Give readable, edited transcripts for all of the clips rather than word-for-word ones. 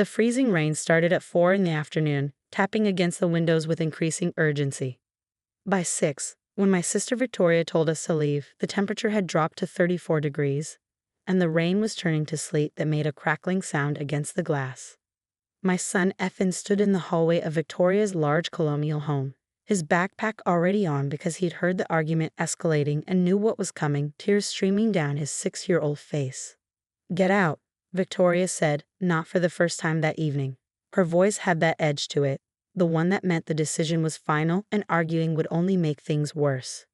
The freezing rain started at 4 in the afternoon, tapping against the windows with increasing urgency. By 6, when my sister Victoria told us to leave, the temperature had dropped to 34 degrees, and the rain was turning to sleet that made a crackling sound against the glass. My son Ethan stood in the hallway of Victoria's large colonial home, his backpack already on because he'd heard the argument escalating and knew what was coming, tears streaming down his 6-year-old face. "Get out," Victoria said, not for the first time that evening. Her voice had that edge to it, the one that meant the decision was final and arguing would only make things worse.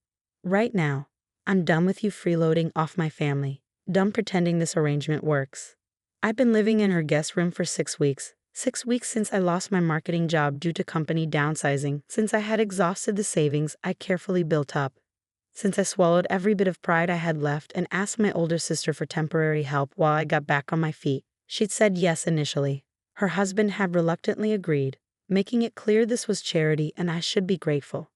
"Right now, I'm done with you freeloading off my family, done pretending this arrangement works." I've been living in her guest room for 6 weeks. 6 weeks since I lost my marketing job due to company downsizing, since I had exhausted the savings I carefully built up, since I swallowed every bit of pride I had left and asked my older sister for temporary help while I got back on my feet. She'd said yes initially. Her husband had reluctantly agreed, making it clear this was charity and I should be grateful.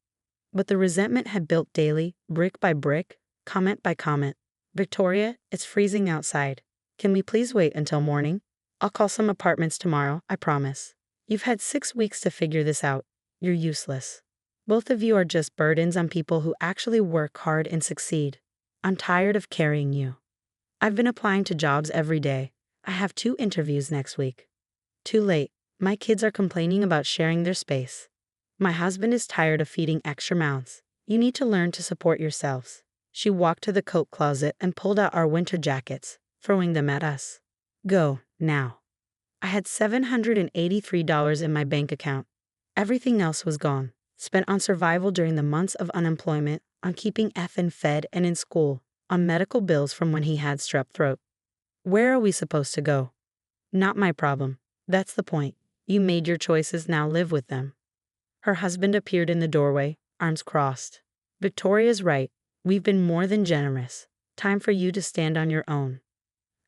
But the resentment had built daily, brick by brick, comment by comment. "Victoria, it's freezing outside. Can we please wait until morning? I'll call some apartments tomorrow, I promise. You've had 6 weeks to figure this out. You're useless. Both of you are just burdens on people who actually work hard and succeed. I'm tired of carrying you. I've been applying to jobs every day. I have 2 interviews next week. Too late. My kids are complaining about sharing their space. My husband is tired of feeding extra mouths. You need to learn to support yourselves." She walked to the coat closet and pulled out our winter jackets, throwing them at us. "Go, now." I had $783 in my bank account. Everything else was gone, spent on survival during the months of unemployment, on keeping Ethan fed and in school, on medical bills from when he had strep throat. "Where are we supposed to go?" "Not my problem. That's the point. You made your choices, now live with them." Her husband appeared in the doorway, arms crossed. "Victoria's right. We've been more than generous. Time for you to stand on your own."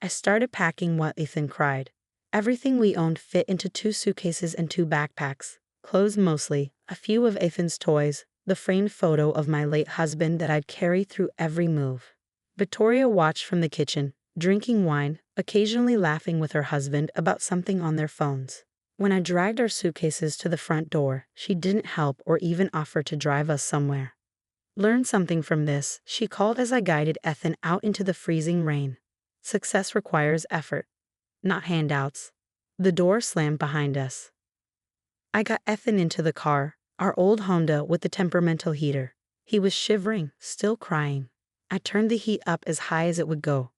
I started packing while Ethan cried. Everything we owned fit into 2 suitcases and 2 backpacks. Clothes mostly, a few of Ethan's toys, the framed photo of my late husband that I'd carry through every move. Victoria watched from the kitchen, drinking wine, occasionally laughing with her husband about something on their phones. When I dragged our suitcases to the front door, she didn't help or even offer to drive us somewhere. "Learn something from this," she called as I guided Ethan out into the freezing rain. "Success requires effort, not handouts." The door slammed behind us. I got Ethan into the car, our old Honda with the temperamental heater. He was shivering, still crying. I turned the heat up as high as it would go.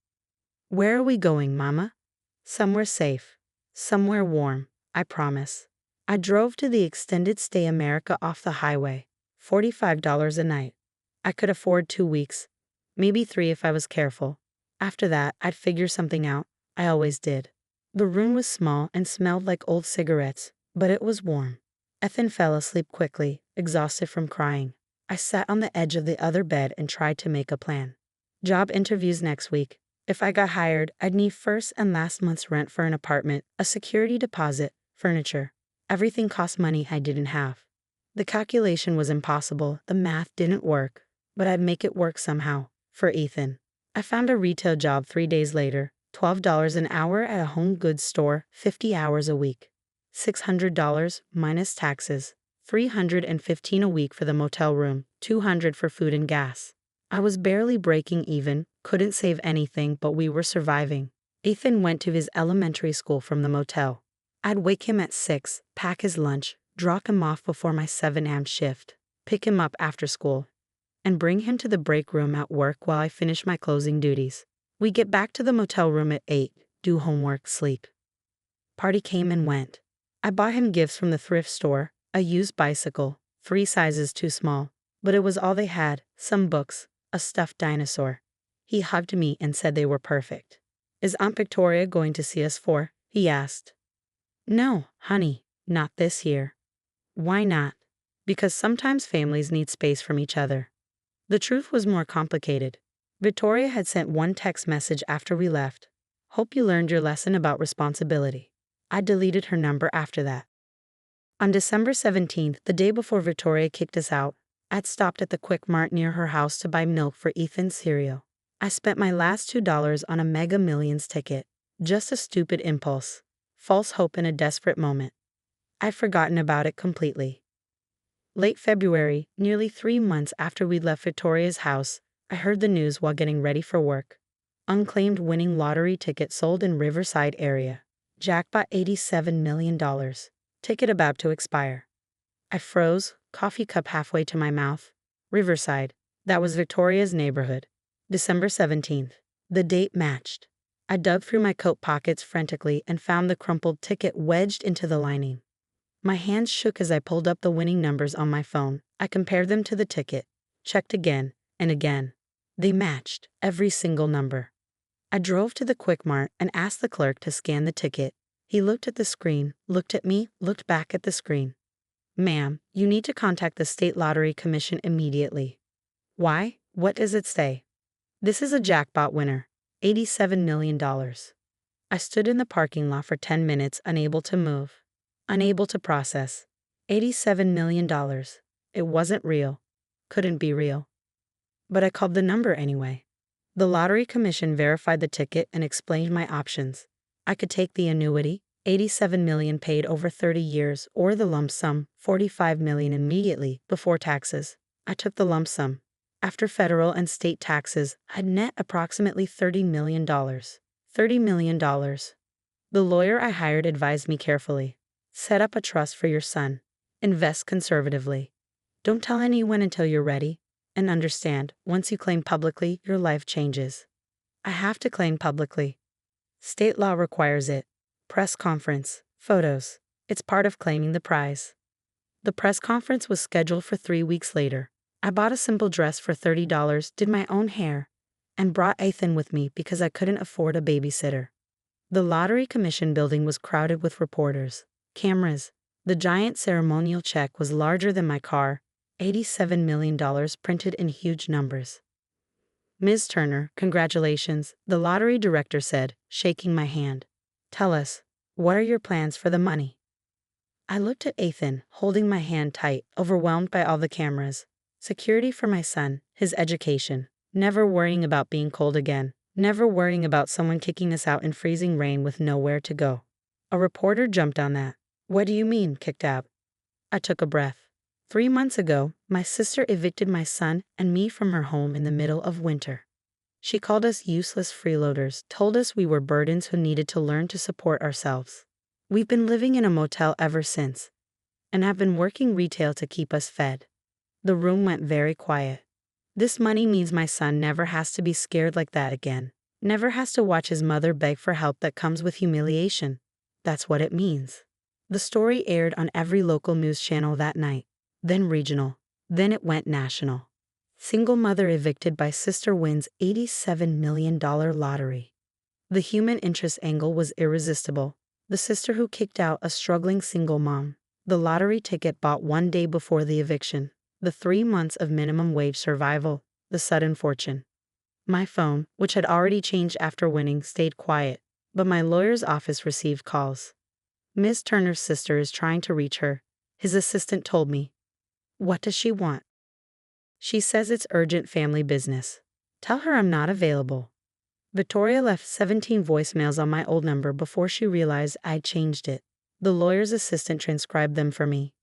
"Where are we going, Mama?" "Somewhere safe. Somewhere warm, I promise." I drove to the extended stay America off the highway, $45 a night. I could afford 2 weeks, maybe 3 if I was careful. After that, I'd figure something out. I always did. The room was small and smelled like old cigarettes, but it was warm. Ethan fell asleep quickly, exhausted from crying. I sat on the edge of the other bed and tried to make a plan. Job interviews next week. If I got hired, I'd need first and last month's rent for an apartment, a security deposit, furniture. Everything cost money I didn't have. The calculation was impossible, the math didn't work, but I'd make it work somehow, for Ethan. I found a retail job 3 days later, $12 an hour at a home goods store, 50 hours a week. $600 minus taxes, $315 a week for the motel room, $200 for food and gas. I was barely breaking even, couldn't save anything, but we were surviving. Ethan went to his elementary school from the motel. I'd wake him at 6, pack his lunch, drop him off before my 7 a.m. shift, pick him up after school, and bring him to the break room at work while I finish my closing duties. We get back to the motel room at 8, do homework, sleep. Party came and went. I bought him gifts from the thrift store, a used bicycle, 3 sizes too small, but it was all they had, some books, a stuffed dinosaur. He hugged me and said they were perfect. "Is Aunt Victoria going to see us for?" he asked. "No, honey, not this year." "Why not?" "Because sometimes families need space from each other." The truth was more complicated. Victoria had sent one text message after we left. "Hope you learned your lesson about responsibility." I deleted her number after that. On December 17th, the day before Victoria kicked us out, I'd stopped at the Quick Mart near her house to buy milk for Ethan's cereal. I spent my last $2 on a Mega Millions ticket. Just a stupid impulse. False hope in a desperate moment. I'd forgotten about it completely. Late February, nearly 3 months after we'd left Victoria's house, I heard the news while getting ready for work. Unclaimed winning lottery ticket sold in Riverside area. Jackpot $87 million. Ticket about to expire. I froze, coffee cup halfway to my mouth. Riverside. That was Victoria's neighborhood. December 17th. The date matched. I dug through my coat pockets frantically and found the crumpled ticket wedged into the lining. My hands shook as I pulled up the winning numbers on my phone. I compared them to the ticket, checked again and again. They matched, every single number. I drove to the Quick Mart and asked the clerk to scan the ticket. He looked at the screen, looked at me, looked back at the screen. "Ma'am, you need to contact the State Lottery Commission immediately." "Why? What does it say?" "This is a jackpot winner. $87 million. I stood in the parking lot for 10 minutes, unable to move. Unable to process. $87 million. It wasn't real. Couldn't be real. But I called the number anyway. The Lottery Commission verified the ticket and explained my options. I could take the annuity, $87 million paid over 30 years, or the lump sum, $45 million immediately, before taxes. I took the lump sum. After federal and state taxes, I'd net approximately $30 million. $30 million. The lawyer I hired advised me carefully. Set up a trust for your son. Invest conservatively. Don't tell anyone until you're ready. And understand, once you claim publicly, your life changes. I have to claim publicly. State law requires it. Press conference. Photos. It's part of claiming the prize. The press conference was scheduled for 3 weeks later. I bought a simple dress for $30, did my own hair, and brought Ethan with me because I couldn't afford a babysitter. The Lottery Commission building was crowded with reporters, cameras. The giant ceremonial check was larger than my car, $87 million printed in huge numbers. "Ms. Turner, congratulations," the lottery director said, shaking my hand. "Tell us, what are your plans for the money?" I looked at Ethan, holding my hand tight, overwhelmed by all the cameras. Security for my son, his education, never worrying about being cold again, never worrying about someone kicking us out in freezing rain with nowhere to go. A reporter jumped on that. "What do you mean, kicked out?" I took a breath. 3 months ago, my sister evicted my son and me from her home in the middle of winter. She called us useless freeloaders, told us we were burdens who needed to learn to support ourselves. We've been living in a motel ever since, and I've been working retail to keep us fed. The room went very quiet. This money means my son never has to be scared like that again. Never has to watch his mother beg for help that comes with humiliation. That's what it means. The story aired on every local news channel that night, then regional, then it went national. Single mother evicted by sister wins $87 million lottery. The human interest angle was irresistible. The sister who kicked out a struggling single mom. The lottery ticket bought 1 day before the eviction. The 3 months of minimum wage survival. The sudden fortune. My phone, which had already changed after winning, stayed quiet, but my lawyer's office received calls. "Ms. Turner's sister is trying to reach her," his assistant told me. "What does she want?" "She says it's urgent family business. Tell her I'm not available." Victoria left 17 voicemails on my old number before she realized I'd changed it. The lawyer's assistant transcribed them for me.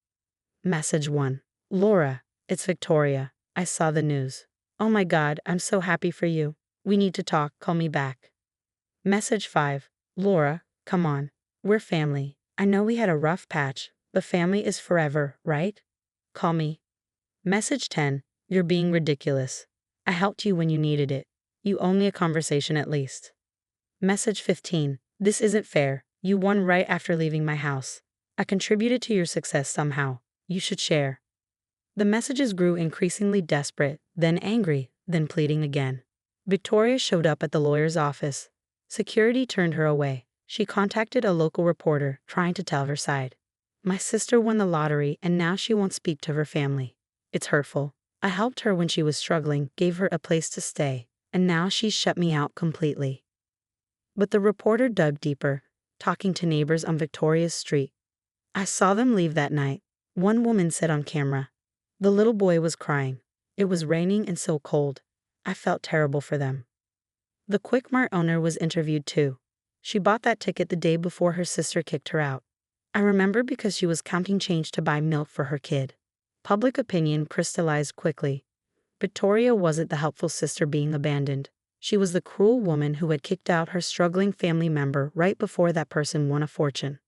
Message 1. "Laura, it's Victoria. I saw the news. Oh my God, I'm so happy for you. We need to talk, call me back." Message 5. "Laura, come on. We're family. I know we had a rough patch, but family is forever, right? Call me." Message 10. "You're being ridiculous. I helped you when you needed it. You owe me a conversation at least." Message 15. "This isn't fair. You won right after leaving my house. I contributed to your success somehow. You should share." The messages grew increasingly desperate, then angry, then pleading again. Victoria showed up at the lawyer's office. Security turned her away. She contacted a local reporter, trying to tell her side. "My sister won the lottery and now she won't speak to her family. It's hurtful. I helped her when she was struggling, gave her a place to stay, and now she's shut me out completely." But the reporter dug deeper, talking to neighbors on Victoria's street. "I saw them leave that night," one woman said on camera. "The little boy was crying. It was raining and so cold. I felt terrible for them." The Quick Mart owner was interviewed too. She bought that ticket the day before her sister kicked her out. I remember because she was counting change to buy milk for her kid. Public opinion crystallized quickly. Victoria wasn't the helpful sister being abandoned. She was the cruel woman who had kicked out her struggling family member right before that person won a fortune.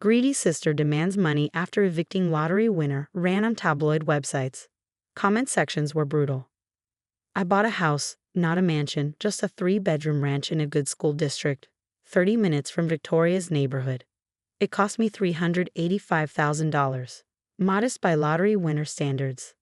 Greedy sister demands money after evicting lottery winner ran on tabloid websites. Comment sections were brutal. I bought a house, not a mansion, just a 3-bedroom ranch in a good school district, 30 minutes from Victoria's neighborhood. It cost me $385,000. Modest by lottery winner standards.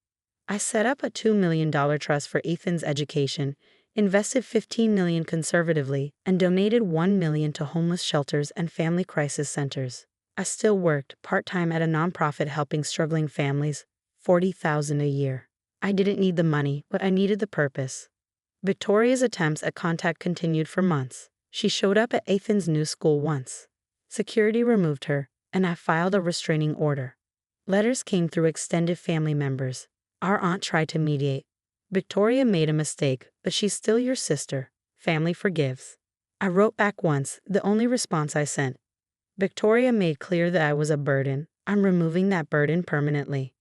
I set up a $2 million trust for Ethan's education, invested $15 million conservatively, and donated $1 million to homeless shelters and family crisis centers. I still worked part-time at a nonprofit helping struggling families, $40,000 a year. I didn't need the money, but I needed the purpose. Victoria's attempts at contact continued for months. She showed up at Ethan's new school once. Security removed her, and I filed a restraining order. Letters came through extended family members. Our aunt tried to mediate. Victoria made a mistake, but she's still your sister. Family forgives. I wrote back once, the only response I sent. Victoria made clear that I was a burden. I'm removing that burden permanently.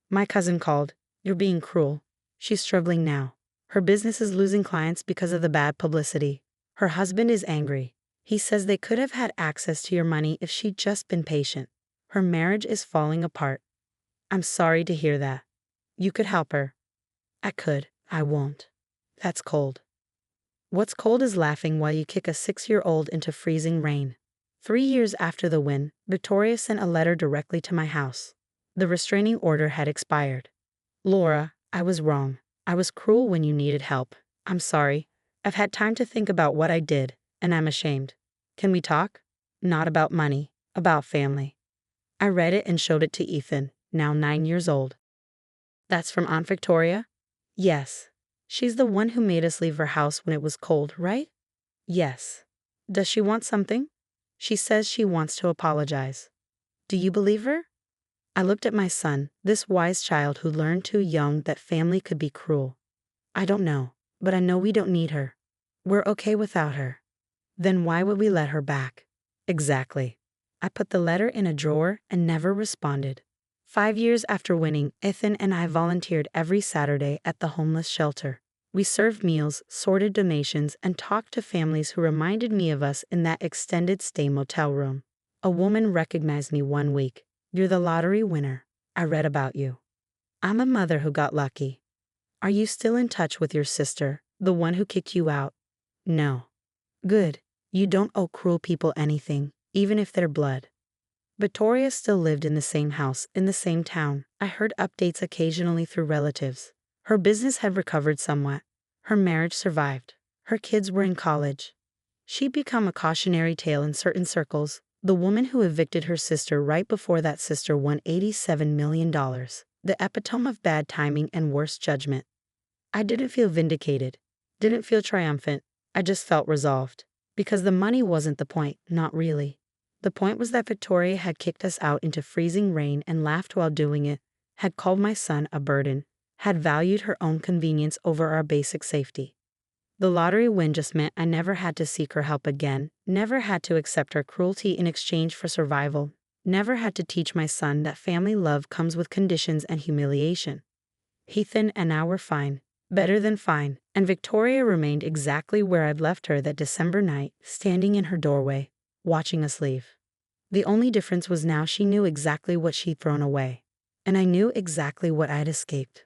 My cousin called. You're being cruel. She's struggling now. Her business is losing clients because of the bad publicity. Her husband is angry. He says they could have had access to your money if she'd just been patient. Her marriage is falling apart. I'm sorry to hear that. You could help her. I could. I won't. That's cold. What's cold is laughing while you kick a 6-year-old into freezing rain. 3 years after the win, Victoria sent a letter directly to my house. The restraining order had expired. Laura, I was wrong. I was cruel when you needed help. I'm sorry. I've had time to think about what I did, and I'm ashamed. Can we talk? Not about money, about family. I read it and showed it to Ethan, now 9 years old. That's from Aunt Victoria? Yes. She's the one who made us leave her house when it was cold, right? Yes. Does she want something? She says she wants to apologize. Do you believe her? I looked at my son, this wise child who learned too young that family could be cruel. I don't know, but I know we don't need her. We're okay without her. Then why would we let her back? Exactly. I put the letter in a drawer and never responded. 5 years after winning, Ethan and I volunteered every Saturday at the homeless shelter. We served meals, sorted donations, and talked to families who reminded me of us in that extended stay motel room. A woman recognized me one week. You're the lottery winner. I read about you. I'm a mother who got lucky. Are you still in touch with your sister, the one who kicked you out? No. Good. You don't owe cruel people anything, even if they're blood. Victoria still lived in the same house, in the same town. I heard updates occasionally through relatives. Her business had recovered somewhat. Her marriage survived. Her kids were in college. She'd become a cautionary tale in certain circles, the woman who evicted her sister right before that sister won $87 million, the epitome of bad timing and worse judgment. I didn't feel vindicated, didn't feel triumphant. I just felt resolved. Because the money wasn't the point, not really. The point was that Victoria had kicked us out into freezing rain and laughed while doing it, had called my son a burden, had valued her own convenience over our basic safety. The lottery win just meant I never had to seek her help again, never had to accept her cruelty in exchange for survival, never had to teach my son that family love comes with conditions and humiliation. Ethan and I were fine, better than fine, and Victoria remained exactly where I'd left her that December night, standing in her doorway, watching us leave. The only difference was now she knew exactly what she'd thrown away, and I knew exactly what I'd escaped.